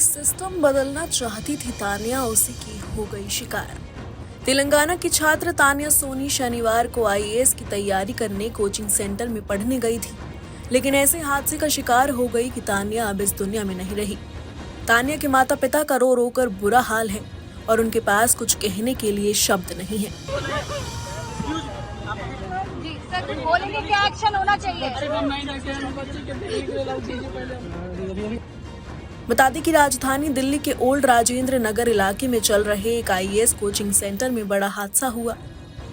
System बदलना चाहती थी तान्या, उसी की हो गई शिकार। तेलंगाना की छात्र तान्या सोनी शनिवार को आईएएस की तैयारी करने कोचिंग सेंटर में पढ़ने गई थी, लेकिन ऐसे हादसे का शिकार हो गई कि तान्या अब इस दुनिया में नहीं रही। तान्या के माता पिता का रो रो कर बुरा हाल है और उनके पास कुछ कहने के लिए शब्द नहीं है। जी सर, कुछ बोलेंगे, क्या एक्शन होना चाहिए? बता दें कि राजधानी दिल्ली के ओल्ड राजेंद्र नगर इलाके में चल रहे एक आईएएस कोचिंग सेंटर में बड़ा हादसा हुआ।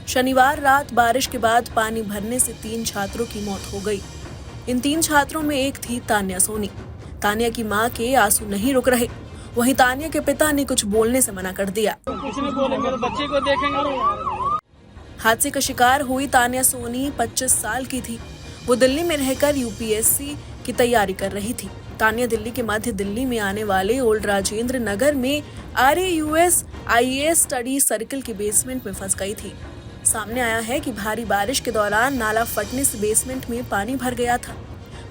शनिवार रात बारिश के बाद पानी भरने से 3 छात्रों की मौत हो गई। इन 3 छात्रों में एक थी तान्या सोनी। तान्या की मां के आंसू नहीं रुक रहे, वहीं तान्या के पिता ने कुछ बोलने से मना कर दिया। कुछ नहीं बोलेंगे तो बच्चे को देखेंगे। हादसे का शिकार हुई तान्या सोनी 25 साल की थी। वो दिल्ली में रहकर यूपीएससी की तैयारी कर रही थी। तान्या दिल्ली के मध्य दिल्ली में आने वाले ओल्ड राजेंद्र नगर में आरएयूएस आईएएस स्टडी सर्किल के बेसमेंट में फंस गई थी। सामने आया है कि भारी बारिश के दौरान नाला फटने से बेसमेंट में पानी भर गया था।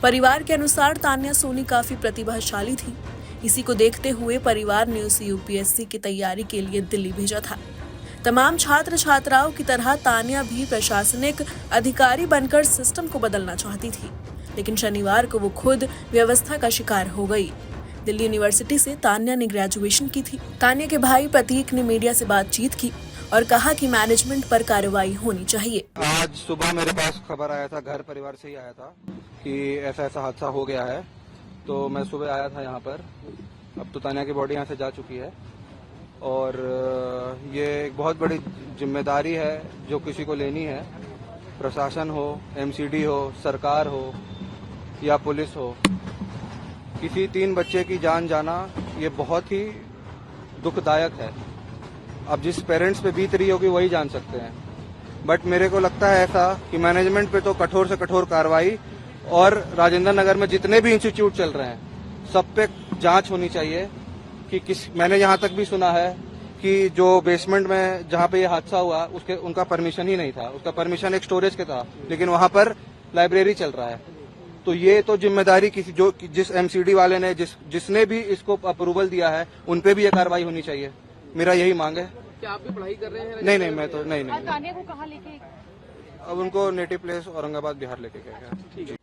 परिवार के अनुसार तान्या सोनी काफी प्रतिभाशाली थी। इसी को देखते हुए परिवार ने उसे यूपीएससी की तैयारी के लिए दिल्ली भेजा था। तमाम छात्र छात्राओं की तरह तान्या भी प्रशासनिक अधिकारी बनकर सिस्टम को बदलना चाहती थी, लेकिन शनिवार को वो खुद व्यवस्था का शिकार हो गई। दिल्ली यूनिवर्सिटी से तान्या ने ग्रेजुएशन की थी। तान्या के भाई प्रतीक ने मीडिया से बातचीत की और कहा कि मैनेजमेंट पर कार्रवाई होनी चाहिए। आज सुबह मेरे पास खबर आया था, घर परिवार से ही आया था कि ऐसा ऐसा हादसा हो गया है, तो मैं सुबह आया था यहाँ पर। अब तो तान्या की बॉडी यहाँ से जा चुकी है और ये एक बहुत बड़ी जिम्मेदारी है जो किसी को लेनी है। प्रशासन हो, एमसीडी हो, सरकार हो या पुलिस हो, किसी 3 बच्चे की जान जाना ये बहुत ही दुखदायक है। अब जिस पेरेंट्स पे बीत रही होगी वही जान सकते हैं, बट मेरे को लगता है ऐसा कि मैनेजमेंट पे तो कठोर से कठोर कार्रवाई, और राजेंद्र नगर में जितने भी इंस्टीट्यूट चल रहे हैं सब पे जांच होनी चाहिए कि मैंने यहाँ तक भी सुना है कि जो बेसमेंट में जहाँ पे ये हादसा हुआ उनका परमिशन ही नहीं था। उसका परमिशन एक स्टोरेज के था, लेकिन वहाँ पर लाइब्रेरी चल रहा है। तो ये तो जिम्मेदारी जिस एमसीडी वाले ने जिसने भी इसको अप्रूवल दिया है उन पे भी ये कार्रवाई होनी चाहिए। मेरा यही मांग है। क्या आप भी पढ़ाई कर रहे हैं? नहीं, मैं तो नहीं। तान्या को कहाँ लेके? अब उनको नेटिव प्लेस औरंगाबाद बिहार लेके गए।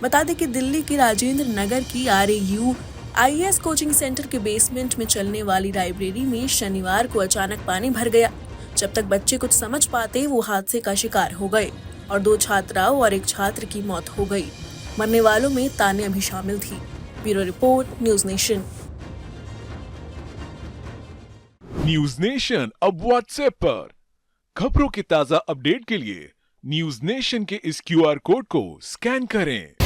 बता दें कि दिल्ली के राजेंद्र नगर की आरएयू आईएएस कोचिंग सेंटर के बेसमेंट में चलने वाली लाइब्रेरी में शनिवार को अचानक पानी भर गया। जब तक बच्चे कुछ समझ पाते वो हादसे का शिकार हो गए और 2 छात्राओं और 1 छात्र की मौत हो गई। मरने वालों में तान्या भी शामिल थी। Bureau report, news nation. News nation अब व्हाट्सएप पर। खबरों की ताजा अपडेट के लिए न्यूज नेशन के इस क्यूआर कोड को स्कैन करें।